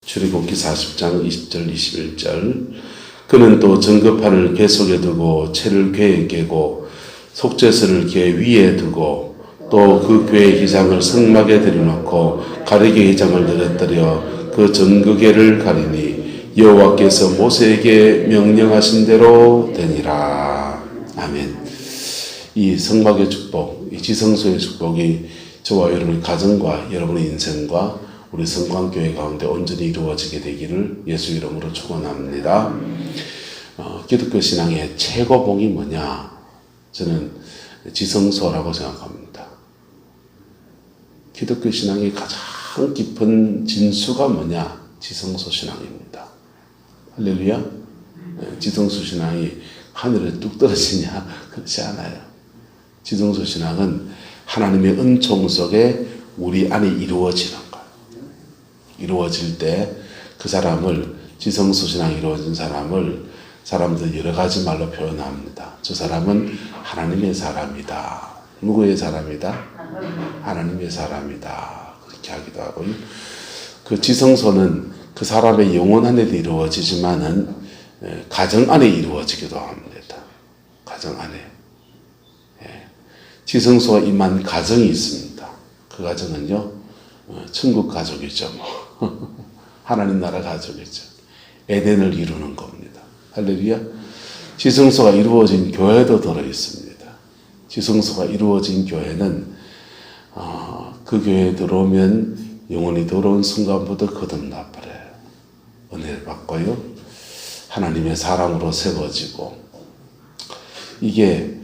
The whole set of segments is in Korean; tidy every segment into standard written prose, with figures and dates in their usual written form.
출애굽기 40장 20절 21절. 그는 또 전급판을 궤 속에 두고 채를 궤에 깨고 속죄서를 궤 위에 두고 또 그 궤의 기장을 성막에 들여놓고 가르개 기장을 늘어뜨려 그 전극궤를 가리니 여호와께서 모세에게 명령하신 대로 되니라. 아멘. 이 성막의 축복, 이 지성소의 축복이 저와 여러분의 가정과 여러분의 인생과 우리 성광교회 가운데 온전히 이루어지게 되기를 예수 이름으로 축원합니다. 기독교 신앙의 최고봉이 뭐냐? 저는 지성소라고 생각합니다. 기독교 신앙의 가장 깊은 진수가 뭐냐? 지성소 신앙입니다. 할렐루야. 지성소 신앙이 하늘에 뚝 떨어지냐? 그렇지 않아요. 지성소 신앙은 하나님의 은총 속에 우리 안에 이루어지는 거예요. 이루어질 때 그 사람을, 지성소 신앙이 이루어진 사람을 사람들 여러 가지 말로 표현합니다. 저 사람은 하나님의 사람이다. 누구의 사람이다? 하나님의 사람이다. 그렇게 하기도 하고요. 그 지성소는 그 사람의 영혼 안에도 이루어지지만은 가정 안에 이루어지기도 합니다. 가정 안에. 지성소가 임한 가정이 있습니다. 그 가정은요, 천국 가족이죠. 하나님 나라 가족이죠. 에덴을 이루는 겁니다. 할렐루야. 지성소가 이루어진 교회도 들어있습니다. 지성소가 이루어진 교회는 그 교회에 들어오면 영혼이 들어온 순간부터 거듭나버려요. 은혜를 받고요. 하나님의 사람으로 세워지고, 이게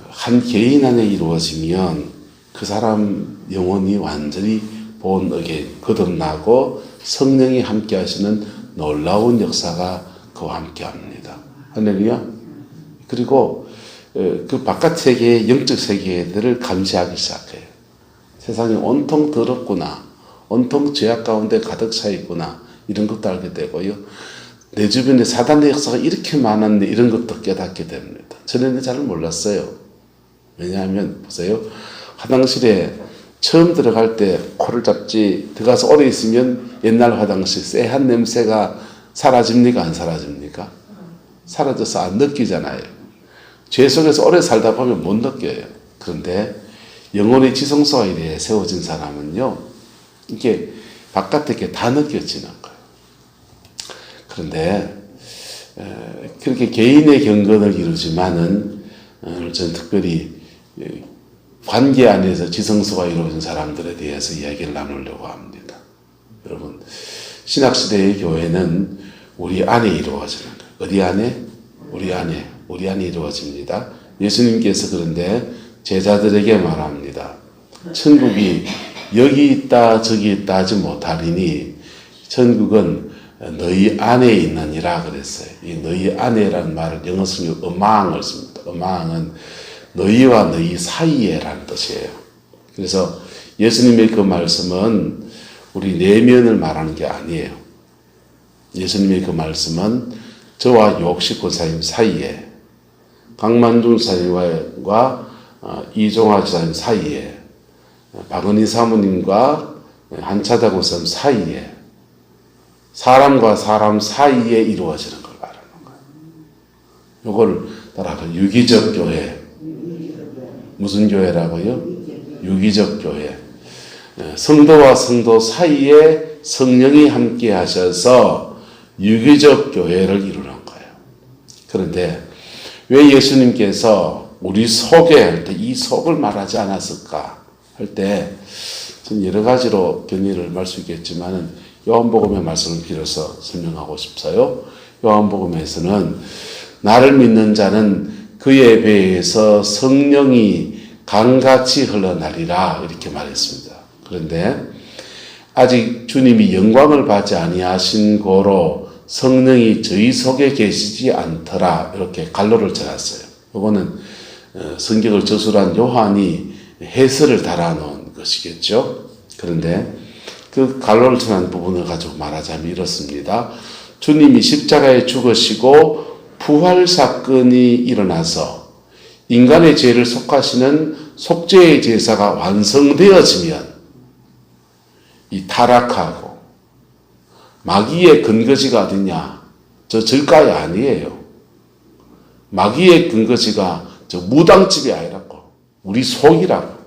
한 개인 안에 이루어지면 그 사람 영혼이 완전히 born again, 거듭나고 성령이 함께 하시는 놀라운 역사가 그와 함께 합니다. 할렐루야. 그리고 그 바깥 세계의 영적 세계들을 감시하기 시작해요. 세상이 온통 더럽구나, 온통 죄악 가운데 가득 차 있구나, 이런 것도 알게 되고요. 내 주변에 사단의 역사가 이렇게 많았네, 이런 것도 깨닫게 됩니다. 전에는 잘 몰랐어요. 왜냐하면 보세요. 화장실에 처음 들어갈 때 코를 잡지, 들어가서 오래 있으면 옛날 화장실 쎄한 냄새가 사라집니까? 안 사라집니까? 사라져서 안 느끼잖아요. 죄 속에서 오래 살다 보면 못 느껴요. 그런데 영혼의 지성소가 이래 세워진 사람은요, 이게 바깥에 게 다 느껴지는 거예요. 그런데 그렇게 개인의 경건을 이루지만은 저는 특별히 관계 안에서 지성소가 이루어진 사람들에 대해서 이야기를 나누려고 합니다. 여러분, 신학시대의 교회는 우리 안에 이루어지는 거예요. 어디 안에? 우리 안에 이루어집니다. 예수님께서 그런데 제자들에게 말합니다. 천국이 여기 있다 저기 있다 하지 못하리니 천국은 너희 안에 있느니라 그랬어요. 이 너희 안에라는 말을 영어 성경 among을 씁니다. among은 너희와 너희 사이에라는 뜻이에요. 그래서 예수님의 그 말씀은 우리 내면을 말하는 게 아니에요. 예수님의 그 말씀은 저와 유옥식 권사님 사이에, 강만준 사님과 이종화 지사님 사이에, 박은희 사모님과 한차자 권사님 사이에, 사람과 사람 사이에 이루어지는 걸 말하는 거예요. 이걸 따라서 유기적 교회. 무슨 교회라고요? 유기적 교회. 성도와 성도 사이에 성령이 함께 하셔서 유기적 교회를 이루는 거예요. 그런데 왜 예수님께서 우리 속에 할 때 이 속을 말하지 않았을까 할 때 전 여러 가지로 견해를 말 수 있겠지만은 요한복음의 말씀을 빌어서 설명하고 싶어요. 요한복음에서는 나를 믿는 자는 그의 배에서 성령이 강같이 흘러나리라 이렇게 말했습니다. 그런데 아직 주님이 영광을 받지 아니하신 고로 성령이 저희 속에 계시지 않더라 이렇게 갈로를 쳐놨어요. 이거는 성경을 저술한 요한이 해설을 달아놓은 것이겠죠. 그런데 그 갈로를 쳐놓은 부분을 가지고 말하자면 이렇습니다. 주님이 십자가에 죽으시고 부활 사건이 일어나서 인간의 죄를 속하시는 속죄의 제사가 완성되어지면 이 타락하고 마귀의 근거지가 어디냐? 저 절가에 아니에요. 마귀의 근거지가 저 무당집이 아니라고. 우리 속이라고.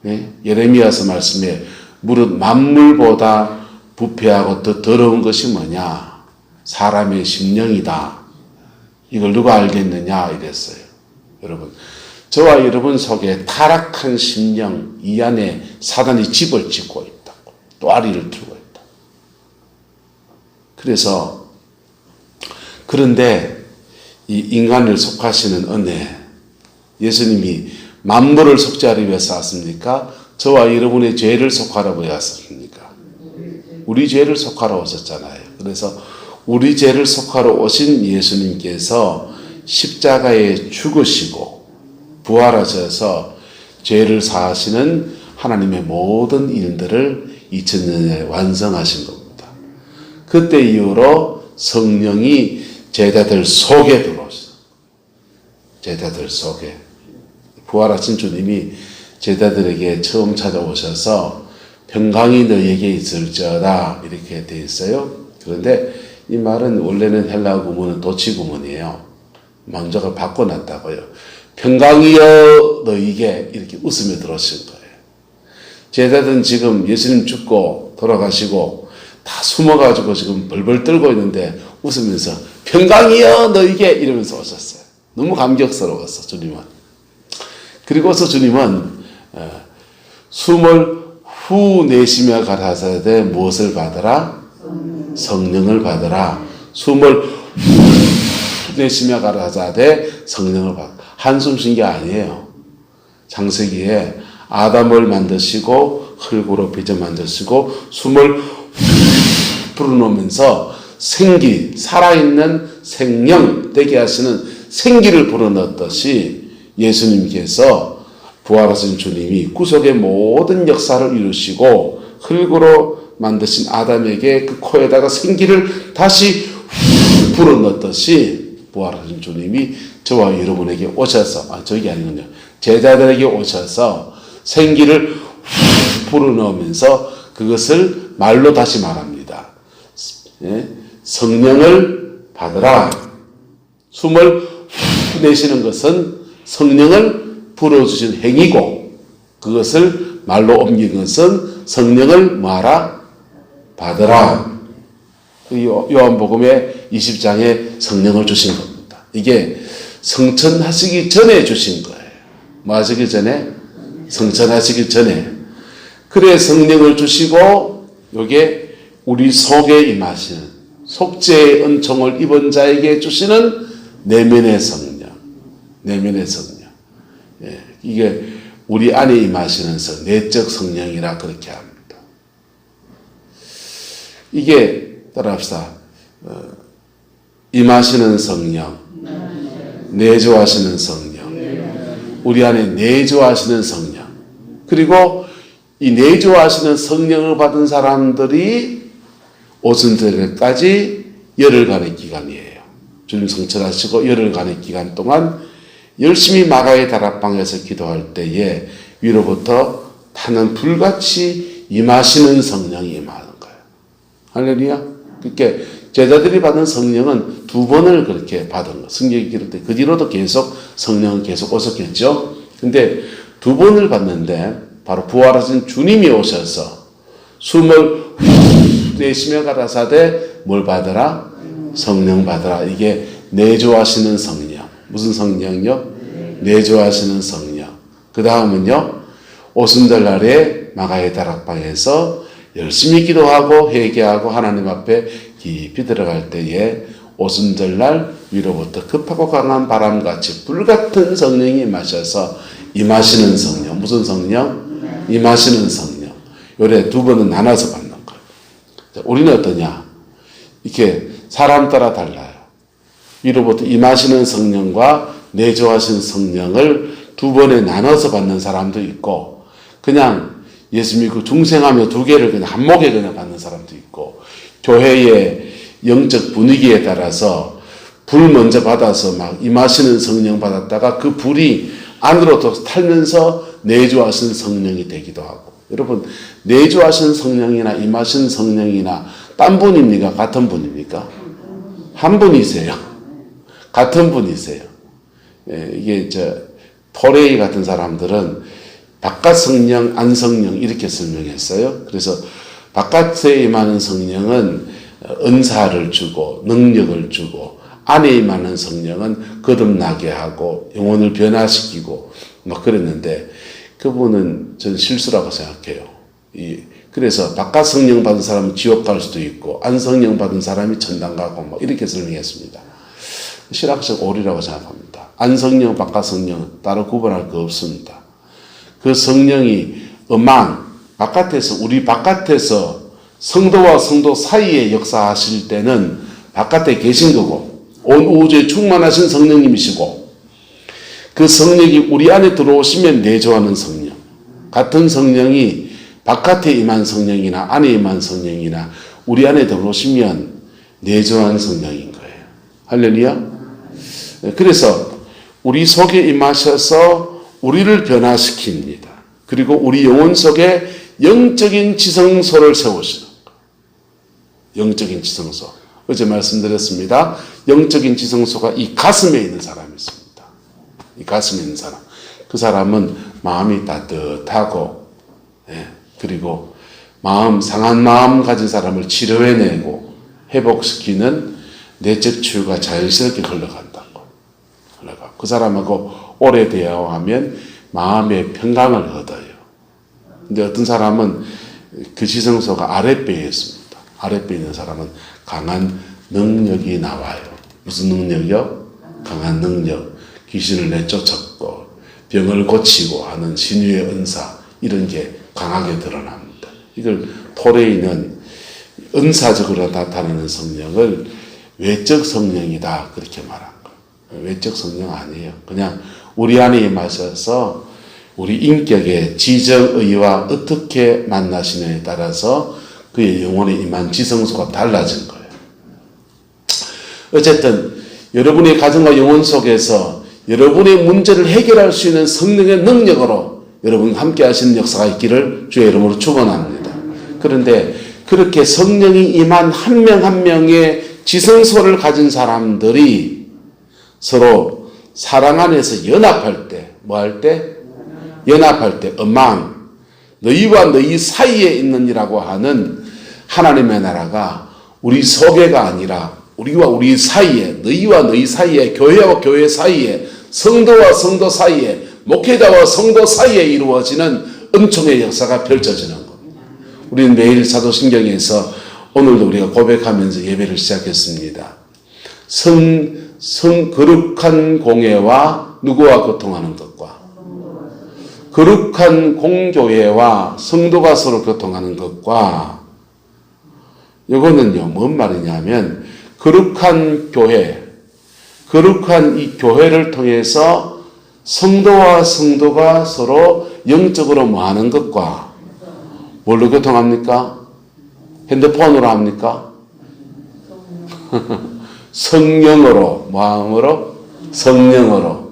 네? 예레미야서 말씀에 무릇 만물보다 부패하고 더 더러운 것이 뭐냐? 사람의 심령이다. 이걸 누가 알겠느냐? 이랬어요. 여러분, 저와 여러분 속에 타락한 심령, 이 안에 사단이 집을 짓고 있다고. 또 아리를 틀고 있다. 그런데 이 인간을 속하시는 은혜, 예수님이 만물을 속죄하기 위해서 왔습니까? 저와 여러분의 죄를 속하라고 왔습니까? 우리 죄를 속하러 오셨잖아요. 그래서 우리 죄를 속하러 오신 예수님께서 십자가에 죽으시고 부활하셔서 죄를 사하시는 하나님의 모든 일들을 2000년에 완성하신 겁니다. 그때 이후로 성령이 제자들 속에 들어오셨어요. 제자들 속에. 부활하신 주님이 제자들에게 처음 찾아오셔서 평강이 너희에게 있을지어다 이렇게 되어 있어요. 그런데 이 말은 원래는 헬라 구문은 도치 구문이에요. 망적을 바꿔놨다고요. 평강이여 너희에게 이렇게 웃으며 들어오신 거예요. 제자들은 지금 예수님 죽고 돌아가시고 다 숨어가지고 지금 벌벌 떨고 있는데 웃으면서 평강이여 너희에게 이러면서 오셨어요. 너무 감격스러웠어 주님은. 그리고서 주님은 숨을 후 내쉬며 가라사대 무엇을 받으라? 성령을 받으라. 숨을 후 내쉬며 가라사대 성령을 받으라. 한숨 쉰 게 아니에요. 창세기에 아담을 만드시고 흙으로 빚어 만드시고 숨을 불어넣으면서 생기, 살아있는 생명 되게 하시는 생기를 불어넣었듯이 예수님께서 부활하신 주님이 구속의 모든 역사를 이루시고 흙으로 만드신 아담에게 그 코에다가 생기를 다시 불어넣었듯이 부활하신 주님이 저와 여러분에게 오셔서 저게 아니군요. 제자들에게 오셔서 생기를 불어넣으면서 그것을 말로 다시 말합니다. 성령을 받으라. 숨을 내쉬는 것은 성령을 불어주신 행위고 그것을 말로 옮긴 것은 성령을 뭐하라? 받으라. 요한복음의 20장에 성령을 주신 겁니다. 이게 성천하시기 전에 주신 거예요. 뭐 하시기 전에? 성천하시기 전에. 그래 성령을 주시고 요게 우리 속에 임하시는 속죄의 은총을 입은 자에게 주시는 내면의 성령. 내면의 성령. 예, 이게 우리 안에 임하시는 내적 성령이라 그렇게 합니다. 이게 따라합시다. 임하시는 성령, 내주하시는 성령, 우리 안에 내주하시는 성령. 그리고 이 내주하시는 성령을 받은 사람들이 오순절까지 열흘간의 기간이에요. 주님 성천하시고 열흘간의 기간 동안 열심히 마가의 다락방에서 기도할 때에 위로부터 타는 불같이 임하시는 성령이 임하는 거예요. 할렐루야. 그렇게 제자들이 받은 성령은 2번을 그렇게 받은 거예요. 성경이 기록될 때. 그 뒤로도 계속 성령은 계속 오셨겠죠. 근데 2번을 받는데 바로 부활하신 주님이 오셔서 숨을 내쉬며 가라사대 뭘 받으라? 성령 받으라. 이게 내주하시는 성령. 무슨 성령요? 내주하시는 성령. 그 다음은요, 오순절 날에 마가의 다락방에서 열심히 기도하고 회개하고 하나님 앞에 깊이 들어갈 때에 오순절 날 위로부터 급하고 강한 바람같이 불같은 성령이 임하셔서 임하시는 성령. 무슨 성령? 임하시는 성령. 요래 2번은 나눠서 받는 거예요. 우리는 어떠냐? 이렇게 사람 따라 달라요. 위로부터 임하시는 성령과 내주하신 성령을 2번에 나눠서 받는 사람도 있고, 그냥 예수 믿고 중생하며 2개를 그냥 한목에 그냥 받는 사람도 있고, 교회의 영적 분위기에 따라서 불 먼저 받아서 막 임하시는 성령 받았다가 그 불이 안으로 더 탈면서 내주하신 성령이 되기도 하고, 여러분, 내주하신 성령이나 임하신 성령이나 딴 분입니까? 같은 분입니까? 한 분이세요. 같은 분이세요. 예, 이게 토레이 같은 사람들은 바깥 성령, 안 성령 이렇게 설명했어요. 그래서 바깥에 임하는 성령은 은사를 주고 능력을 주고, 안에 임하는 성령은 거듭나게 하고 영혼을 변화시키고 막 그랬는데, 그분은 저는 실수라고 생각해요. 그래서 바깥 성령 받은 사람은 지옥 갈 수도 있고 안 성령 받은 사람이 천당 가고 뭐 이렇게 설명했습니다. 신학적 오류라고 생각합니다. 안 성령, 바깥 성령 따로 구분할 거 없습니다. 그 성령이 바깥에서, 우리 바깥에서 성도와 성도 사이에 역사하실 때는 바깥에 계신 거고, 온 우주에 충만하신 성령님이시고, 그 성령이 우리 안에 들어오시면 내조하는 성령, 같은 성령이 바깥에 임한 성령이나 안에 임한 성령이나 우리 안에 들어오시면 내조한 성령인 거예요. 할렐루야. 그래서 우리 속에 임하셔서 우리를 변화시킵니다. 그리고 우리 영혼 속에 영적인 지성소를 세우시는 거예요. 영적인 지성소. 어제 말씀드렸습니다. 영적인 지성소가 이 가슴에 있는 사람이 있습니다. 이 가슴에 있는 사람. 그 사람은 마음이 따뜻하고, 그리고 상한 마음 가진 사람을 치료해내고 회복시키는 내적 치유가 자연스럽게 흘러간다고. 그 사람하고 오래 대화하면 마음의 평강을 얻어요. 근데 어떤 사람은 그 지성소가 아랫배에 있습니다. 아랫배에 있는 사람은 강한 능력이 나와요. 무슨 능력이요? 강한 능력. 귀신을 내쫓았고 병을 고치고 하는 신유의 은사, 이런 게 강하게 드러납니다. 이걸 토레이는 은사적으로 나타나는 성령을 외적 성령이다 그렇게 말한 거예요. 외적 성령 아니에요. 그냥 우리 안에 임하셔서 우리 인격의 지정의와 어떻게 만나시느냐에 따라서 그의 영혼에 임한 지성소가 달라진 거예요. 어쨌든 여러분의 가정과 영혼 속에서 여러분의 문제를 해결할 수 있는 성령의 능력으로 여러분 함께 하시는 역사가 있기를 주의 이름으로 축원합니다. 그런데 그렇게 성령이 임한 한 명 한 명의 지성소를 가진 사람들이 서로 사랑 안에서 연합할 때, 뭐 할 때? 연합할 때, 너희와 너희 사이에 있느니라고 하는 하나님의 나라가 우리 속에가 아니라 우리와 우리 사이에, 너희와 너희 사이에, 교회와 교회 사이에, 성도와 성도 사이에, 목회자와 성도 사이에 이루어지는 은총의 역사가 펼쳐지는 겁니다. 우리는 매일 사도신경에서 오늘도 우리가 고백하면서 예배를 시작했습니다. 거룩한 공예와 누구와 교통하는 것과, 거룩한 공교회와 성도가 서로 교통하는 것과, 이거는요, 뭔 말이냐면, 거룩한 교회, 거룩한 이 교회를 통해서 성도와 성도가 서로 영적으로 뭐 하는 것과, 뭘로 교통합니까? 핸드폰으로 합니까? 성령으로, 마음으로, 성령으로.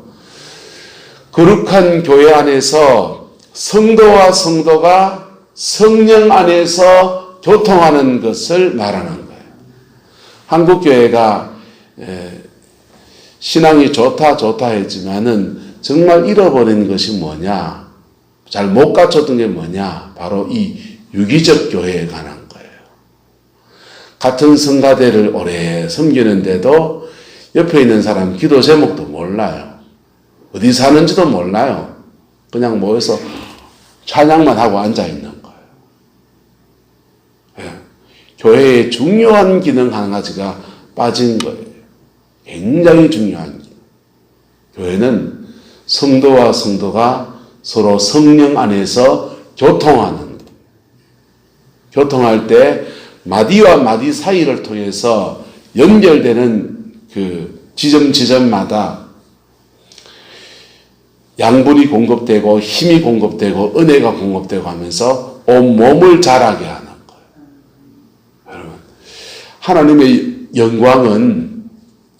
거룩한 교회 안에서 성도와 성도가 성령 안에서 교통하는 것을 말하는 거예요. 한국 교회가 신앙이 좋다 했지만은 정말 잃어버린 것이 뭐냐, 잘 못 갖췄던 게 뭐냐, 바로 이 유기적 교회에 관한 거예요. 같은 성가대를 오래 섬기는데도 옆에 있는 사람 기도 제목도 몰라요. 어디 사는지도 몰라요. 그냥 모여서 찬양만 하고 앉아있는 거예요. 교회의 중요한 기능 한 가지가 빠진 거예요. 굉장히 중요한 기능. 교회는 성도와 성도가 서로 성령 안에서 교통하는 거예요. 교통할 때 마디와 마디 사이를 통해서 연결되는 그 지점마다 양분이 공급되고 힘이 공급되고 은혜가 공급되고 하면서 온 몸을 자라게 하는 거예요. 여러분, 하나님의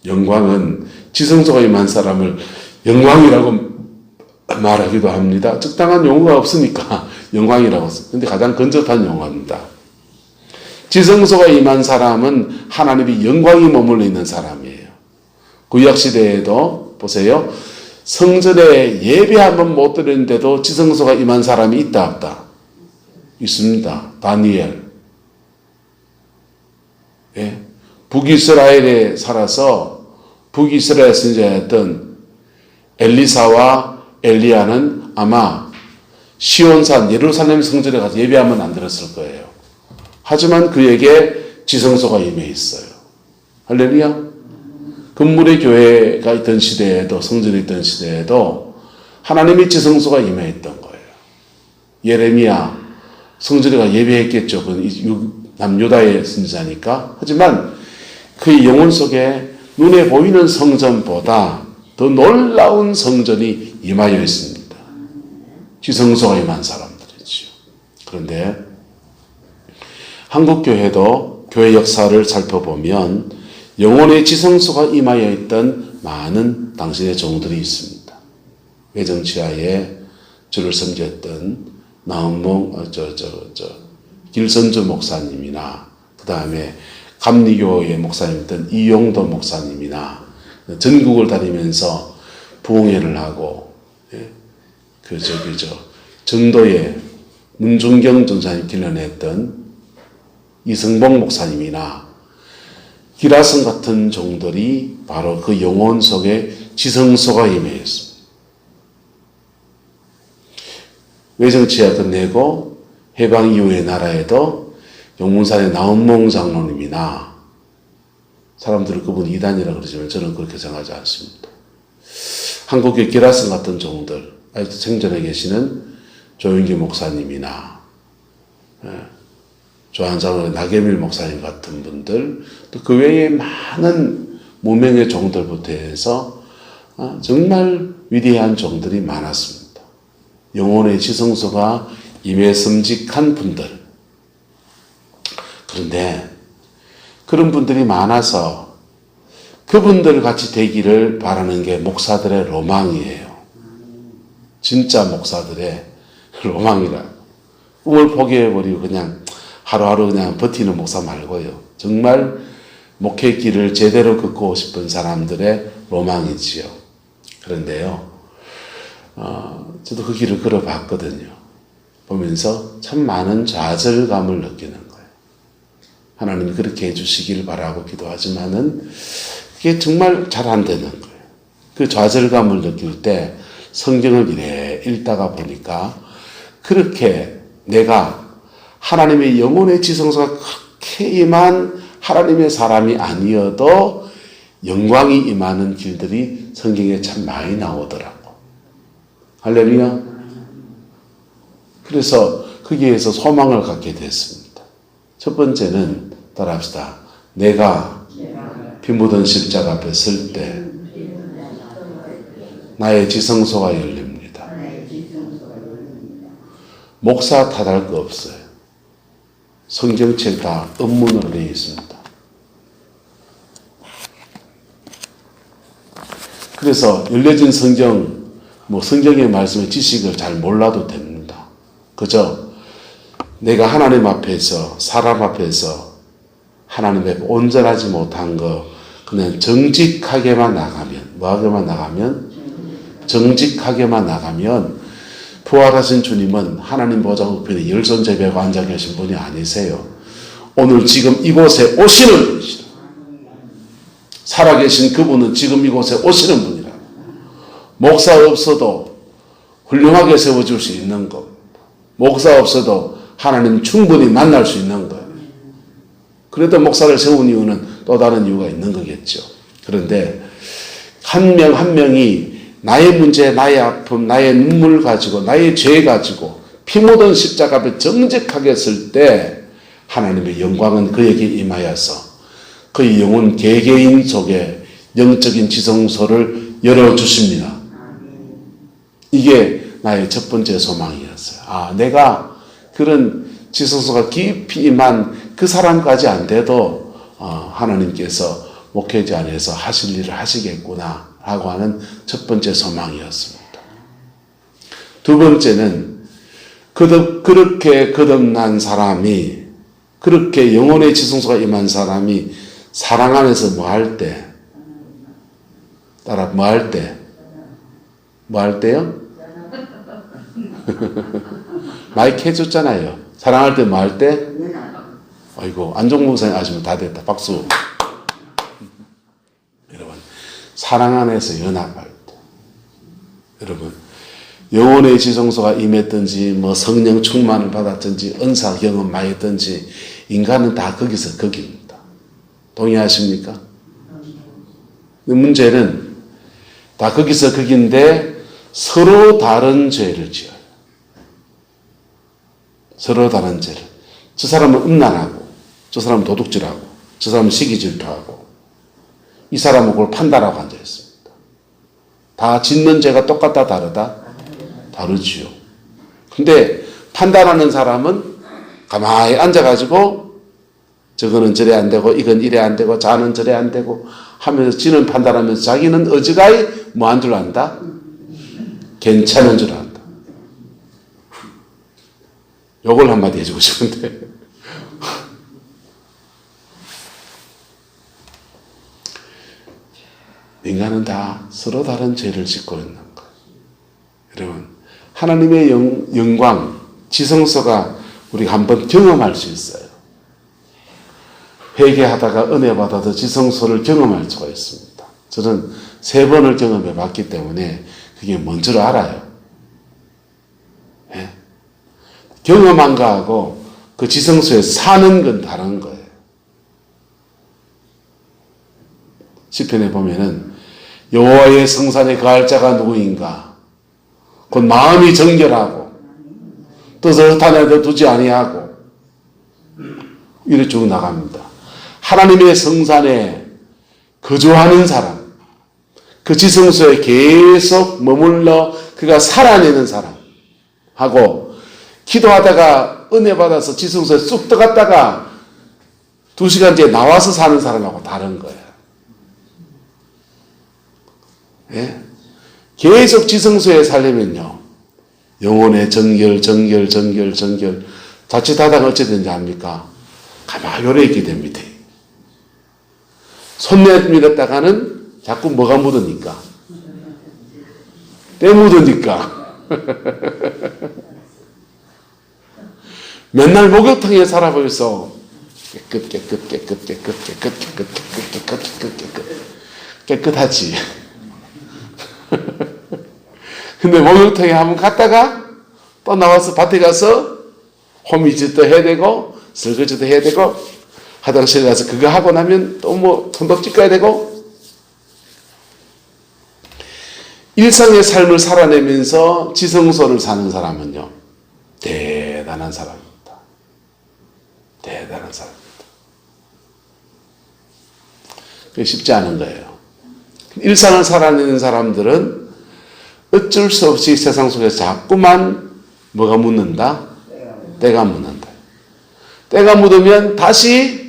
영광은 지성소가 임한 사람을 영광이라고 말하기도 합니다. 적당한 용어가 없으니까 영광이라고 했어요. 근데 가장 근접한 용어입니다. 지성소가 임한 사람은 하나님의 영광이 머물러 있는 사람이에요. 구약시대에도 보세요. 성전에 예배 한번 못 드렸는데도 지성소가 임한 사람이 있다 없다? 있습니다. 다니엘. 예? 북이스라엘에 살아서 북이스라엘 선지자였던 엘리사와 엘리야는 아마 시온산 예루살렘 성전에 가서 예배하면 안 들었을 거예요. 하지만 그에게 지성소가 임해 있어요. 할렐루야. 건물의 교회가 있던 시대에도 성전이 있던 시대에도 하나님의 지성소가 임해 있던 거예요. 예레미야 성전에 가 예배했겠죠. 남유다의 선지자니까. 하지만 그의 영혼 속에 눈에 보이는 성전보다 더 놀라운 성전이 임하여 있습니다. 지성소가 임한 사람들이죠. 그런데 한국교회도 교회 역사를 살펴보면 영혼의 지성소가 임하여 있던 많은 당신의 종들이 있습니다. 외정치하에 주를 섬겼던 길선주 목사님이나 그 다음에 감리교의 목사님이었던 이용도 목사님이나 전국을 다니면서 부흥회를 하고 정도의 문중경 전사님 길러냈던 이승봉 목사님이나 기라성 같은 종들이 바로 그 영혼 속에 지성소가 임해 있습니다. 외정치하 끝내고 해방 이후의 나라에도 용문산의 나은몽 장로님이나 사람들은 그분 이단이라고 그러지만 저는 그렇게 생각하지 않습니다. 한국의 기라성 같은 종들, 아직도 생전에 계시는 조윤기 목사님이나 조한장로의 나계밀 목사님 같은 분들, 또 그 외에 많은 무명의 종들부터 해서 정말 위대한 종들이 많았습니다. 영혼의 지성소가 임해 섬직한 분들. 그런데 그런 분들이 많아서 그분들 같이 되기를 바라는 게 목사들의 로망이에요. 진짜 목사들의 로망이라. 꿈을 포기해버리고 그냥 하루하루 그냥 버티는 목사 말고요. 정말 목회 길을 제대로 걷고 싶은 사람들의 로망이지요. 그런데요, 저도 그 길을 걸어봤거든요. 보면서 참 많은 좌절감을 느끼는 거예요. 하나님이 그렇게 해주시길 바라고 기도하지만은 그게 정말 잘 안 되는 거예요. 그 좌절감을 느낄 때 성경을 이래 읽다가 보니까 그렇게 내가 하나님의 영혼의 지성소가 그렇게 임한 하나님의 사람이 아니어도 영광이 임하는 길들이 성경에 참 많이 나오더라고. 할렐루야. 그래서 거기에서 소망을 갖게 됐습니다. 첫 번째는 따라합시다. 내가 피 묻은 십자가 앞에 설 때 나의 지성소가 열립니다. 목사 탓할 거 없어요. 성경책 다 음문으로 되어 있습니다. 그래서 열려진 성경, 성경의 말씀의 지식을 잘 몰라도 됩니다. 그저 내가 하나님 앞에서, 사람 앞에서 하나님 앞에 온전하지 못한 거 그냥 정직하게만 나가면, 뭐하게만 나가면? 정직하게만 나가면 부활하신 주님은 하나님 보좌 우편에 열손 제비하고 앉아 계신 분이 아니세요. 오늘 지금 이곳에 오시는 분이시라. 살아계신 그분은 지금 이곳에 오시는 분이라. 목사 없어도 훌륭하게 세워줄 수 있는 것. 목사 없어도 하나님 충분히 만날 수 있는 것. 그래도 목사를 세운 이유는 또 다른 이유가 있는 거겠죠. 그런데 한 명 한 명이 나의 문제, 나의 아픔, 나의 눈물 가지고, 나의 죄 가지고 피 묻은 십자가 앞에 정직하게 설 때 하나님의 영광은 그에게 임하여서 그의 영혼 개개인 속에 영적인 지성소를 열어주십니다. 이게 나의 첫 번째 소망이었어요. 내가 그런 지성소가 깊이 임한 그 사람까지 안 돼도 하나님께서 목회지 안에서 하실 일을 하시겠구나 라고 하는 첫 번째 소망이었습니다. 두 번째는 그렇게 거듭난 사람이, 그렇게 영혼의 지성소가 임한 사람이 사랑 안에서 뭐 할 때, 따라 뭐 할 때? 뭐 할 때요? 마이크 해줬잖아요. 사랑할 때 뭐 할 때? 아이고, 안종범 목사님 아시면 다 됐다. 박수. 여러분, 사랑 안에서 연합할 때. 여러분, 영혼의 지성소가 임했든지, 뭐 성령 충만을 받았든지, 은사 경험 많이 했든지, 인간은 다 거기서 거기입니다. 동의하십니까? 문제는 다 거기서 거기인데 서로 다른 죄를 지어요. 서로 다른 죄를. 저 사람은 음란하고, 저 사람은 도둑질하고, 저 사람은 시기질투하고, 이 사람은 그걸 판단하고 앉아있습니다. 다 짓는 죄가 똑같다 다르다? 다르지요. 근데 판단하는 사람은 가만히 앉아가지고 저거는 저래 안 되고 이건 이래 안 되고 자는 저래 안 되고 하면서 지는 판단하면서 자기는 어지간히 뭐 한 줄 안다? 괜찮은 줄 안다. 요걸 한마디 해주고 싶은데 인간은 다 서로 다른 죄를 짓고 있는 거예요. 여러분, 하나님의 영광, 지성소가 우리가 한번 경험할 수 있어요. 회개하다가 은혜 받아서 지성소를 경험할 수가 있습니다. 저는 3번을 경험해 봤기 때문에 그게 뭔 줄 알아요. 예? 경험한 거하고 그 지성소에 사는 건 다른 거예요. 시편에 보면은 여호와의 성산에 거할 자가 누구인가? 곧 마음이 정결하고 뜻을 흩어내 두지 아니하고 이렇게 쭉 나갑니다. 하나님의 성산에 거주하는 사람, 그 지성소에 계속 머물러 그가 살아내는 사람하고 기도하다가 은혜 받아서 지성소에 쑥 들어갔다가 2시간 뒤에 나와서 사는 사람하고 다른 거예요. 예? 계속 지성소에 살려면요, 영혼의 정결 자칫하다가 어찌 되는지 압니까? 가만히 오래 있게 됩니다. 손 내밀었다가는 자꾸 뭐가 묻으니까, 때 묻으니까 맨날 목욕탕에 살아보면서 깨끗하지. 근데 목욕탕에 한번 갔다가 또 나와서 밭에 가서 호미질도 해야 되고 설거지도 해야 되고 화장실 가서 그거 하고 나면 또 뭐 손도 씻어야 되고, 일상의 삶을 살아내면서 지성소를 사는 사람은요, 대단한 사람입니다. 대단한 사람입니다. 그게 쉽지 않은 거예요. 일상을 살아내는 사람들은 어쩔 수 없이 세상 속에서 자꾸만 뭐가 묻는다? 때가 묻는다. 때가 묻으면 다시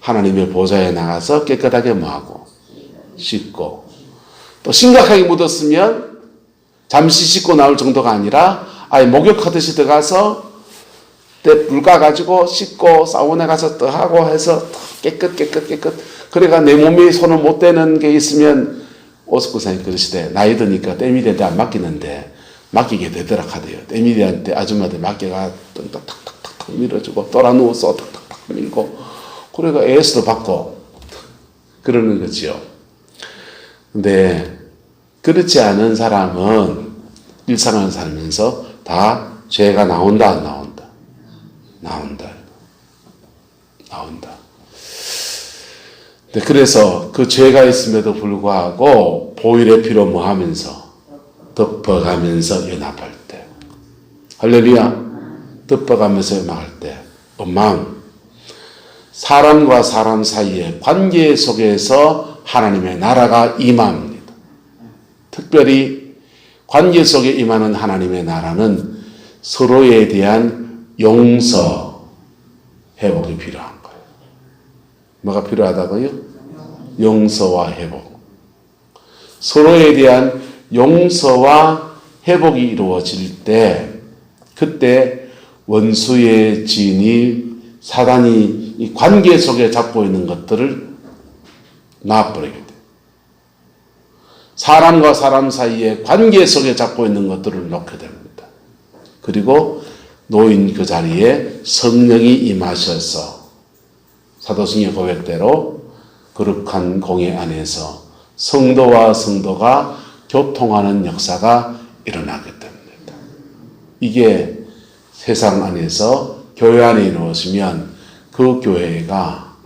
하나님의 보좌에 나가서 깨끗하게 뭐하고? 씻고. 또 심각하게 묻었으면 잠시 씻고 나올 정도가 아니라 아예 목욕하듯이 들어가서 때 불 까가지고 씻고 사우나 가서 또 하고 해서 깨끗. 그래가 내 몸에 손을 못 대는 게 있으면 오스쿠사님 그러시대. 나이 드니까 때밀이한테 안 맡기는데 맡기게 되더라 하대요. 때밀이한테 아줌마들 맡겨가 탁탁탁탁 밀어주고 돌아 누워서 탁탁탁 밀고 그래가 AS도 받고 그러는 거지요. 근데 그렇지 않은 사람은 일상을 살면서 다 죄가 나온다 안 나온다? 나온다. 그래서 그 죄가 있음에도 불구하고 보혈의 피로 뭐 하면서 덮어가면서 연합할 때, 할렐루야, 덮어가면서 연합할 때 사람과 사람 사이의 관계 속에서 하나님의 나라가 임합니다. 특별히 관계 속에 임하는 하나님의 나라는 서로에 대한 용서, 회복이 필요한 거예요. 뭐가 필요하다고요? 용서와 회복. 서로에 대한 용서와 회복이 이루어질 때 그때 원수의 진이 사단이 이 관계 속에 잡고 있는 것들을 놔버리게 돼요. 사람과 사람 사이에 관계 속에 잡고 있는 것들을 놓게 됩니다. 그리고 놓인 그 자리에 성령이 임하셔서 사도승의 고백대로 거룩한 공회 안에서 성도와 성도가 교통하는 역사가 일어나게 됩니다. 이게 세상 안에서 교회 안에 이루어지면 그 교회가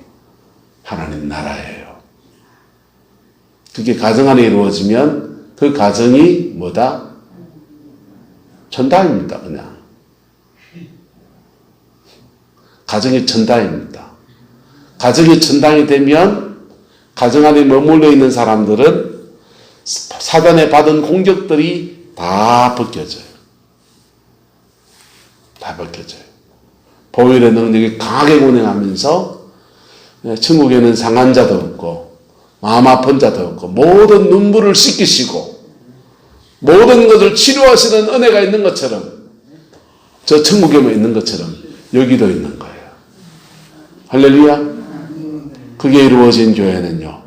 하나님 나라예요. 그게 가정 안에 이루어지면 그 가정이 뭐다? 천당입니다. 그냥. 가정이 천당입니다. 가정이 천당이 되면 가정 안에 머물러 있는 사람들은 사단에 받은 공격들이 다 벗겨져요. 다 벗겨져요. 보혈의 능력이 강하게 운행하면서 천국에는 상한 자도 없고 마음 아픈 자도 없고 모든 눈물을 씻기시고 모든 것을 치료하시는 은혜가 있는 것처럼 저 천국에만 있는 것처럼 여기도 있는 거예요. 할렐루야. 그게 이루어진 교회는요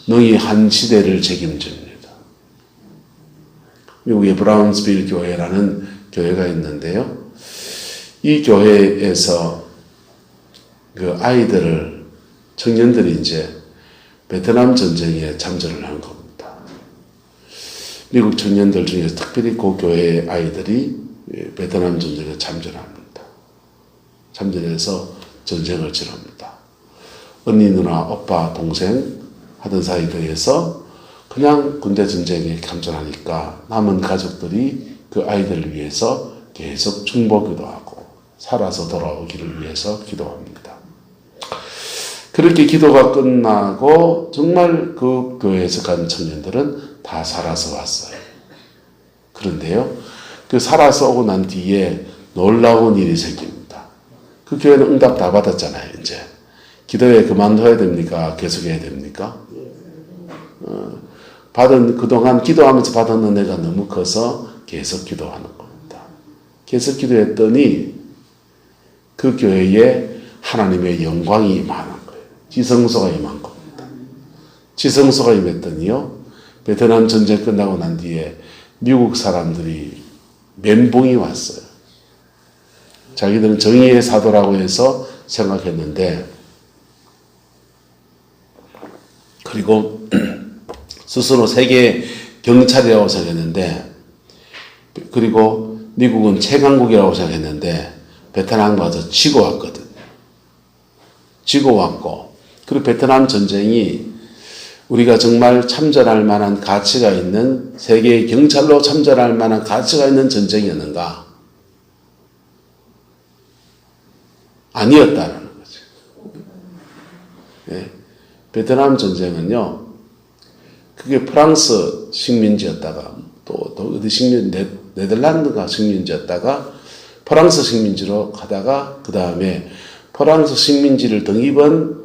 능히 한 시대를 책임집니다. 미국의 브라운스빌 교회라는 교회가 있는데요. 이 교회에서 그 아이들을 청년들이 이제 베트남 전쟁에 참전을 한 겁니다. 미국 청년들 중에서 특별히 그 교회의 아이들이 베트남 전쟁에 참전합니다. 참전해서 전쟁을 치릅니다. 언니, 누나, 오빠, 동생 하던 사이들에서 그냥 군대 전쟁에 참전하니까 남은 가족들이 그 아이들을 위해서 계속 중보기도 하고 살아서 돌아오기를 위해서 기도합니다. 그렇게 기도가 끝나고 정말 그 교회에서 간 청년들은 다 살아서 왔어요. 그런데요, 그 살아서 오고 난 뒤에 놀라운 일이 생깁니다. 그 교회는 응답 다 받았잖아요, 이제. 기도회 그만둬야 됩니까? 계속해야 됩니까? 그동안 기도하면서 받은 은혜가 너무 커서 계속 기도하는 겁니다. 계속 기도했더니 그 교회에 하나님의 영광이 임하는 거예요. 지성소가 임한 겁니다. 지성소가 임했더니요, 베트남 전쟁 끝나고 난 뒤에 미국 사람들이 멘붕이 왔어요. 자기들은 정의의 사도라고 해서 생각했는데, 그리고 스스로 세계 경찰이라고 생각했는데, 그리고 미국은 최강국이라고 생각했는데 베트남 가서 지고 왔거든요. 지고 왔고, 그리고 베트남 전쟁이 우리가 정말 참전할 만한 가치가 있는, 세계의 경찰로 참전할 만한 가치가 있는 전쟁이었는가? 아니었다는 거죠. 예. 베트남 전쟁은요, 그게 프랑스 식민지였다가 또 어디 네덜란드가 식민지였다가 프랑스 식민지로 가다가 그 다음에 프랑스 식민지를 등입은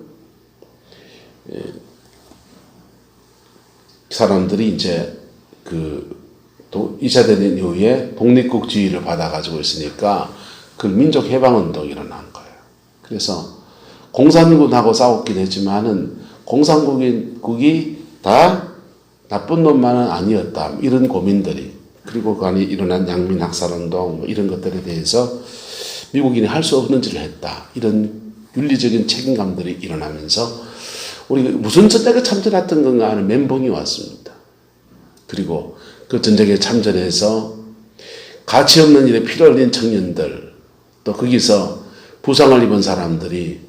사람들이 이제 또 2차 대전 이후에 독립국주의를 받아가지고 있으니까 그 민족해방운동이 일어난 거예요. 그래서 공산군하고 싸웠긴 했지만은 공산국이 다 나쁜 놈만은 아니었다. 이런 고민들이, 그리고 그 안에 일어난 양민학살운동 이런 것들에 대해서 미국인이 할 수 없는 일을 했다. 이런 윤리적인 책임감들이 일어나면서 우리가 무슨 전쟁에 참전했던 건가 하는 멘붕이 왔습니다. 그리고 그 전쟁에 참전해서 가치 없는 일에 피를 흘린 청년들, 또 거기서 부상을 입은 사람들이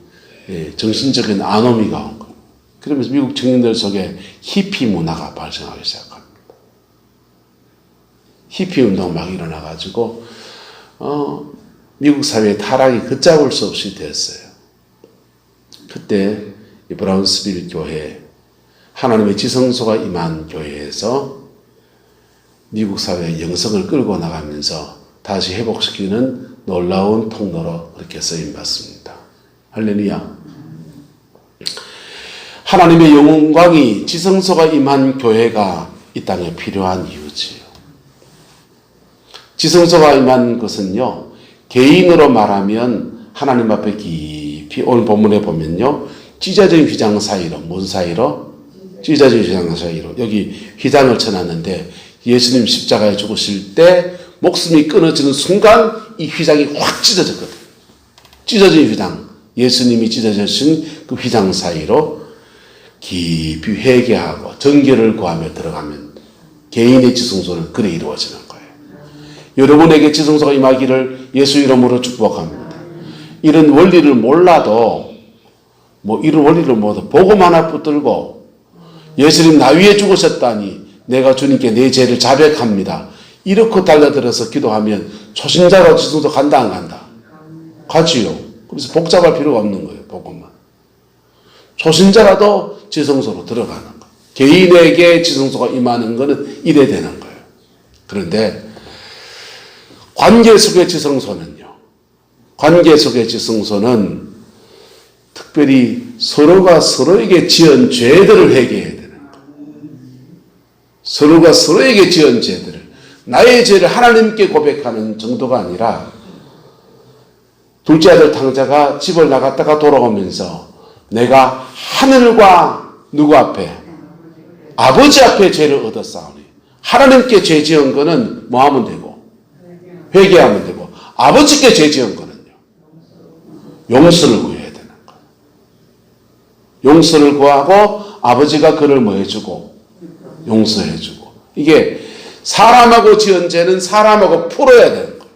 정신적인 아노미가 온 거예요. 그러면서 미국 청년들 속에 히피 문화가 발생하기 시작합니다. 히피 운동 막 일어나가지고 미국 사회의 타락이 걷잡을 수 없이 됐어요. 그때 이 브라운스빌 교회, 하나님의 지성소가 임한 교회에서 미국 사회의 영성을 끌고 나가면서 다시 회복시키는 놀라운 통로로 그렇게 쓰임받습니다. 할렐루야. 하나님의 영광이 지성소가 임한 교회가 이 땅에 필요한 이유지요. 지성소가 임한 것은요, 개인으로 말하면 하나님 앞에 깊이 오늘 본문에 보면요. 찢어진 휘장 사이로 무슨 사이로? 찢어진 휘장 사이로 여기 휘장을 쳐놨는데 예수님 십자가에 죽으실 때 목숨이 끊어지는 순간 이 휘장이 확 찢어졌거든요. 찢어진 휘장, 예수님이 찢어지신 그 휘장 사이로 깊이 회개하고 정결을 구하며 들어가면 개인의 지성소는 그래 이루어지는 거예요. 여러분에게 지성소가 임하기를 예수 이름으로 축복합니다. 이런 원리를 몰라도 이런 원리를 모두 보고만 하나 붙들고 예수님 나 위에 죽으셨다니 내가 주님께 내 죄를 자백합니다. 이렇게 달려들어서 기도하면 초신자가 지성소 간다 안 간다? 가지요. 그래서 복잡할 필요가 없는 거예요. 보고만. 초신자라도 지성소로 들어가는 거예요. 개인에게 지성소가 임하는 것은 이래 되는 거예요. 그런데 관계 속의 지성소는요. 관계 속의 지성소는 특별히 서로가 서로에게 지은 죄들을 회개해야 되는 거예요. 서로가 서로에게 지은 죄들을 나의 죄를 하나님께 고백하는 정도가 아니라 둘째 아들 탕자가 집을 나갔다가 돌아오면서 내가 하늘과 누구 앞에? 아버지 앞에 죄를 얻었사오니 하나님께 죄 지은 거는 뭐 하면 되고? 회개하면 되고 아버지께 죄 지은 거는요. 용서를 구해야 되는 거예요. 용서를 구하고 아버지가 그를 뭐 해주고? 용서해주고. 이게 사람하고 지은 죄는 사람하고 풀어야 되는 거예요.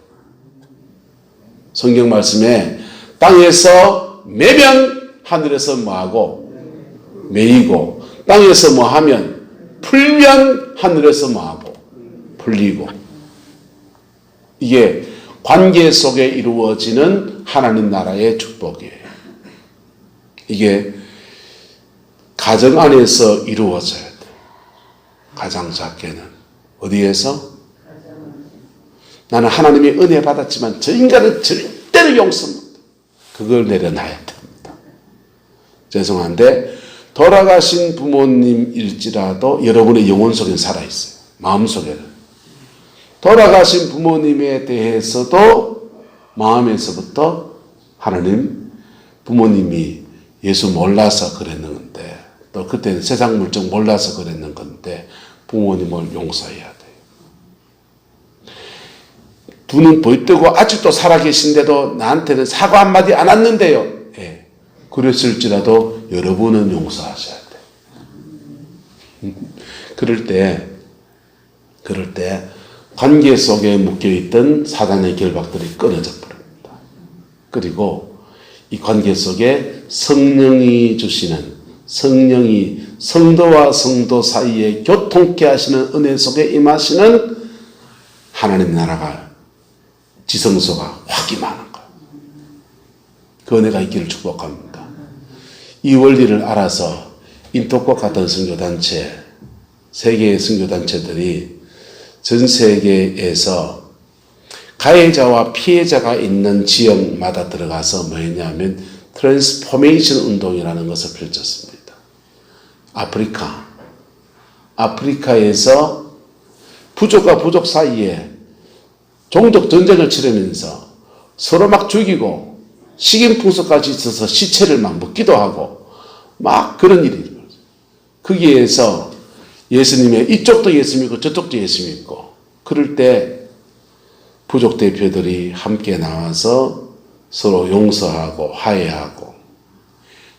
성경 말씀에 땅에서 매면 하늘에서 뭐하고? 매이고 땅에서 뭐하면 풀면 하늘에서 뭐하고? 풀리고. 이게 관계 속에 이루어지는 하나님 나라의 축복이에요. 이게 가정 안에서 이루어져야 돼. 가장 작게는. 어디에서? 나는 하나님의 은혜 받았지만 저 인간은 절대로 용서 못해. 그걸 내려놔야 됩니다. 죄송한데 돌아가신 부모님일지라도 여러분의 영혼 속에 살아있어요. 마음속에는. 돌아가신 부모님에 대해서도 마음에서부터 하나님 부모님이 예수 몰라서 그랬는데 또 그때는 세상 물정 몰라서 그랬는 건데 부모님을 용서해야 돼요. 두 눈 벌뜨고 아직도 살아계신데도 나한테는 사과 한마디 안 했는데요. 예. 그랬을지라도 여러분은 용서하셔야 돼요. 그럴 때 관계 속에 묶여있던 사단의 결박들이 끊어져 버립니다. 그리고 이 관계 속에 성령이 주시는 성령이 성도와 성도 사이에 교통케 하시는 은혜 속에 임하시는 하나님 나라가 지성소가 확 임하는 거예요. 그 은혜가 있기를 축복합니다. 이 원리를 알아서 인터과 같은 선교단체, 세계의 선교단체들이 전 세계에서 가해자와 피해자가 있는 지역마다 들어가서 뭐 했냐면 트랜스포메이션 운동이라는 것을 펼쳤습니다. 아프리카에서 부족과 부족 사이에 종족 전쟁을 치르면서 서로 막 죽이고 식인풍속까지 있어서 시체를 막 먹기도 하고 막 그런 일이 일어났어요. 거기에서 예수님의 이쪽도 예수 믿고 저쪽도 예수 믿고 그럴 때 부족 대표들이 함께 나와서 서로 용서하고 화해하고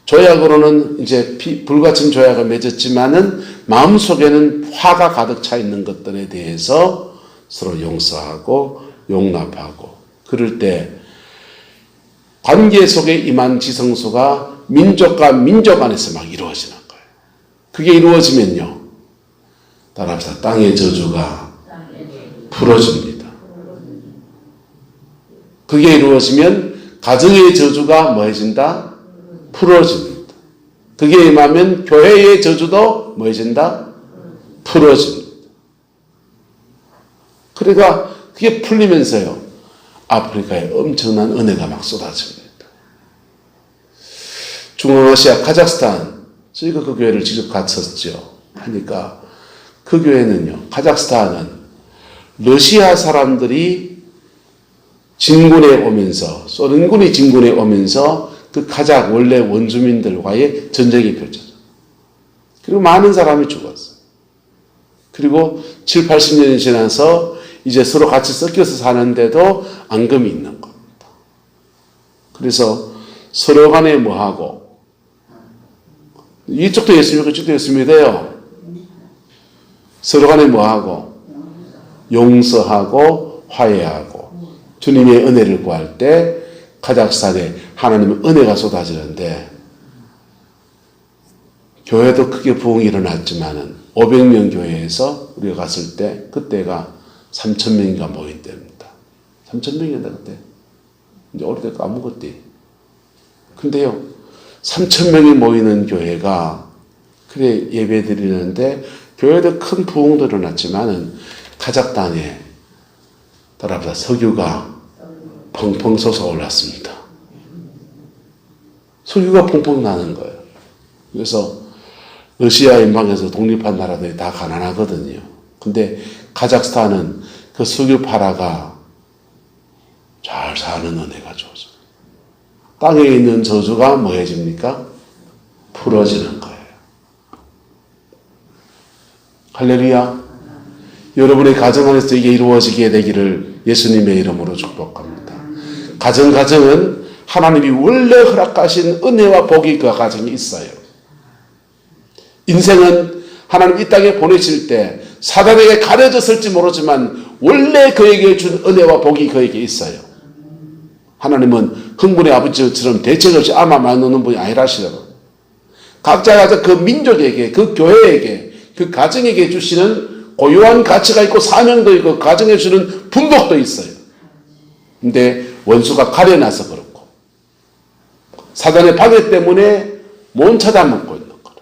조약으로는 이제 불같은 조약을 맺었지만은 마음속에는 화가 가득 차 있는 것들에 대해서 서로 용서하고 용납하고 그럴 때 관계 속에 임한 지성소가 민족과 민족 안에서 막 이루어지는 거예요. 그게 이루어지면요. 따라합시다. 땅의 저주가 풀어집니다. 그게 이루어지면 가정의 저주가 뭐해진다? 풀어집니다. 그게 임하면 교회의 저주도 뭐해진다? 풀어집니다. 그러니까 그게 풀리면서요. 아프리카에 엄청난 은혜가 막 쏟아집니다. 중앙아시아 카자흐스탄 저희가 그 교회를 직접 갔었죠. 하니까 그 교회는요. 카자흐스탄은 러시아 사람들이 진군에 오면서, 소련군이 진군에 오면서 그 카자흐 원래 원주민들과의 전쟁이 펼쳐져. 그리고 많은 사람이 죽었어요. 그리고 7, 80년이 지나서 이제 서로 같이 섞여서 사는데도 앙금이 있는 겁니다. 그래서 서로 간에 뭐하고, 이쪽도 예수 믿고 이쪽도 예수 믿어요. 서로 간에 뭐하고, 용서하고 화해하고 주님의 은혜를 구할 때 카자흐스탄에 하나님의 은혜가 쏟아지는데, 교회도 크게 부흥이 일어났지만은 500명 교회에서 우리가 갔을 때 그때가 3,000명인가 모인답니다. 3,000명이었나 그때? 이제 오래돼 까먹었대. 근데요, 3,000명이 모이는 교회가 그래 예배 드리는데 교회도 큰 부흥도 일어났지만은 카자흐스탄에 따라보다 석유가 펑펑 솟아올랐습니다. 석유가 펑펑 나는 거예요. 그래서 러시아 인방에서 독립한 나라들이 다 가난하거든요. 근데 카자흐스탄은 그 석유 팔아가 잘 사는 은혜가 줘서 땅에 있는 저주가 뭐 해집니까? 풀어지는 거예요. 할렐루야. 여러분의 가정 안에서 이게 이루어지게 되기를 예수님의 이름으로 축복합니다. 가정은 하나님이 원래 허락하신 은혜와 복이 그 가정에 있어요. 인생은 하나님 이 땅에 보내실 때 사단에게 가려졌을지 모르지만 원래 그에게 준 은혜와 복이 그에게 있어요. 하나님은 흥분의 아버지처럼 대책 없이 아마만 놓는 분이 아니라시더라고요. 각자가 그 민족에게, 그 교회에게, 그 가정에게 주시는 고유한 가치가 있고 사명도 있고 가정에 주는 분복도 있어요. 근데 원수가 가려놔서 그렇고 사단의 방해 때문에 못 찾아먹고 있는 거라.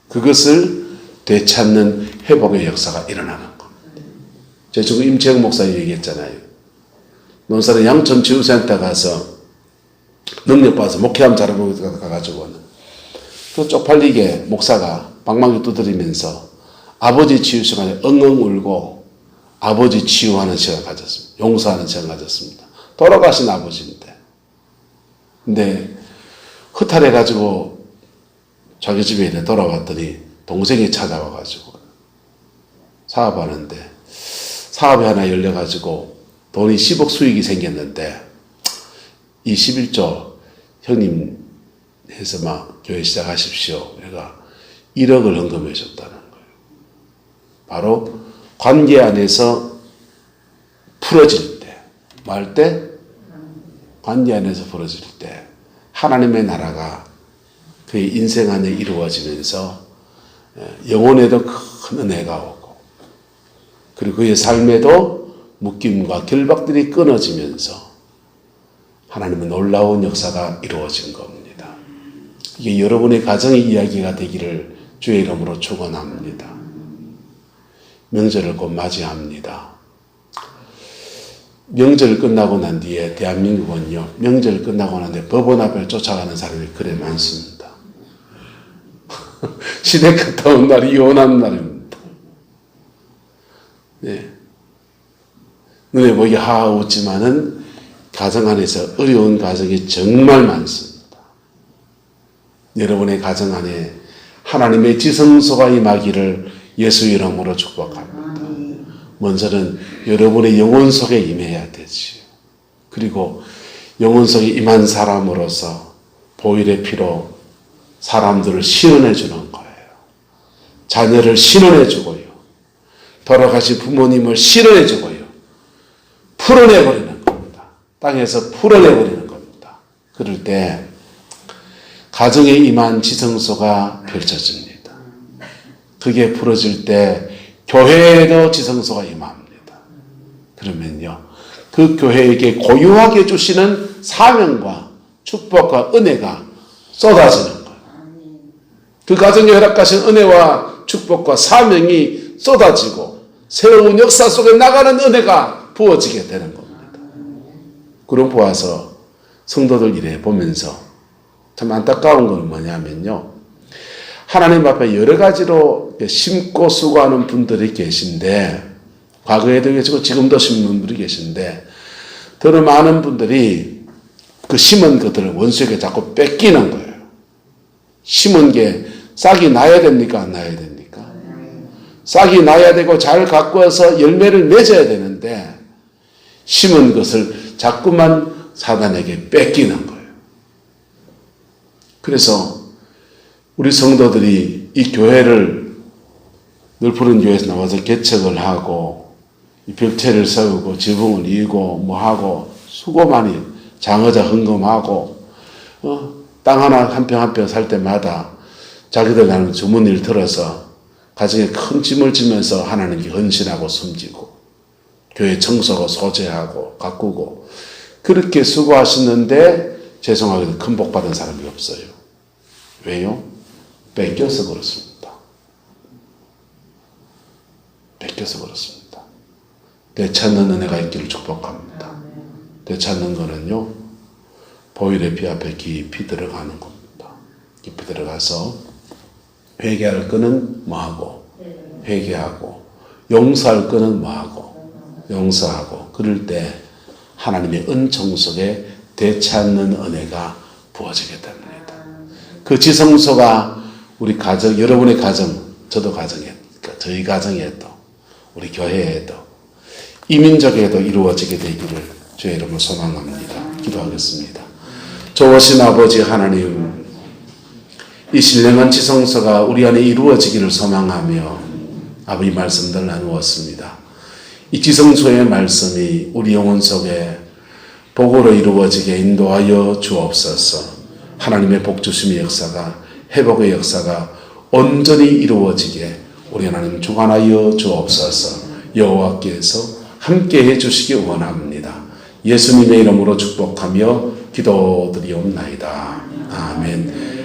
그것을 되찾는 회복의 역사가 일어나는 겁니다. 제가 지금 임채영 목사님 얘기했잖아요. 논산의 양천치유센터 가서 능력받아서 목회하면 잘하고 가가지고 또 쪽팔리게 목사가 방망이 두드리면서 아버지 치유 시간에 엉엉 울고 아버지 치유하는 시간 가졌습니다. 용서하는 시간 가졌습니다. 돌아가신 아버지인데. 근데 허탈해가지고 자기 집에 돌아왔더니 동생이 찾아와가지고 사업하는데 사업이 하나 열려가지고 돈이 10억 수익이 생겼는데 이 11조 형님 해서 막 교회 시작하십시오. 얘가 1억을 헌금해 줬다는 거예요. 바로 관계 안에서 풀어질 때, 뭐 할 때? 관계 안에서 풀어질 때 하나님의 나라가 그의 인생 안에 이루어지면서 영혼에도 큰 은혜가 오고 그리고 그의 삶에도 묶임과 결박들이 끊어지면서 하나님의 놀라운 역사가 이루어진 겁니다. 이게 여러분의 가정의 이야기가 되기를 주의 이름으로 축원합니다. 명절을 곧 맞이합니다. 명절 끝나고 난 뒤에 대한민국은요, 명절 끝나고 난 뒤에 법원 앞을 쫓아가는 사람이 그래 많습니다. 시대 갔다 온 날이 이혼하는 날입니다. 네. 눈에 보기 하하 웃지만은 가정 안에서 어려운 가정이 정말 많습니다. 여러분의 가정 안에 하나님의 지성소가 임하기를 예수 이름으로 축복합니다. 먼저는 여러분의 영혼 속에 임해야 되지요. 그리고 영혼 속에 임한 사람으로서 보혈의 피로 사람들을 신원해 주는 거예요. 자녀를 신원해 주고요. 돌아가신 부모님을 신원해 주고요. 풀어내버리는 겁니다. 땅에서 풀어내버리는 겁니다. 그럴 때 가정에 임한 지성소가 펼쳐집니다. 그게 풀어질 때 교회에도 지성소가 임합니다. 그러면요, 그 교회에게 고유하게 주시는 사명과 축복과 은혜가 쏟아지는 거예요. 그 가정에 허락하신 은혜와 축복과 사명이 쏟아지고 새로운 역사 속에 나가는 은혜가 부어지게 되는 겁니다. 그럼 보아서 성도들 이래 보면서 참 안타까운 건 뭐냐면요, 하나님 앞에 여러 가지로 심고 수고하는 분들이 계신데, 과거에도 계시고 지금도 심는 분들이 계신데, 더 많은 분들이 그 심은 것들을 원수에게 자꾸 뺏기는 거예요. 심은 게 싹이 나야 됩니까? 안 나야 됩니까? 싹이 나야 되고 잘 가꾸어서 열매를 맺어야 되는데 심은 것을 자꾸만 사단에게 뺏기는 거예요. 그래서 우리 성도들이 이 교회를 늘푸른 교회에서 나와서 개척을 하고 이 벽체를 세우고 지붕을 이고 뭐 하고 수고 많이 장의자 헌금하고 땅 하나 한 평 한 평 살 때마다 자기들 나는 주머니를 들어서 가정에 큰 짐을 지면서 하나님께 헌신하고 섬기고 교회 청소하고 소재하고 가꾸고 그렇게 수고하시는데 죄송하게도 큰 복 받은 사람이 없어요. 왜요? 뺏겨서 그렇습니다. 뺏겨서 그렇습니다. 되찾는 은혜가 있기를 축복합니다. 되찾는 거는요, 보혈의 피 앞에 깊이 들어가는 겁니다. 깊이 들어가서 회개할 거는 뭐하고, 회개하고, 용서할 거는 뭐하고, 용서하고, 그럴 때 하나님의 은총 속에 되찾는 은혜가 부어지게 됩니다. 그 지성소가 우리 가정, 여러분의 가정, 저도 가정에, 저희 가정에도, 우리 교회에도, 이민족에도 이루어지게 되기를 주의 이름으로 소망합니다. 기도하겠습니다. 좋으신 아버지 하나님, 이 신령한 지성소가 우리 안에 이루어지기를 소망하며 아버지 말씀들 나누었습니다. 이 지성소의 말씀이 우리 영혼 속에 복으로 이루어지게 인도하여 주옵소서. 하나님의 복주심의 역사가, 회복의 역사가 온전히 이루어지게 우리 하나님 주관하여 주옵소서. 여호와께서 함께해 주시기 원합니다. 예수님의 이름으로 축복하며 기도드리옵나이다. 아멘.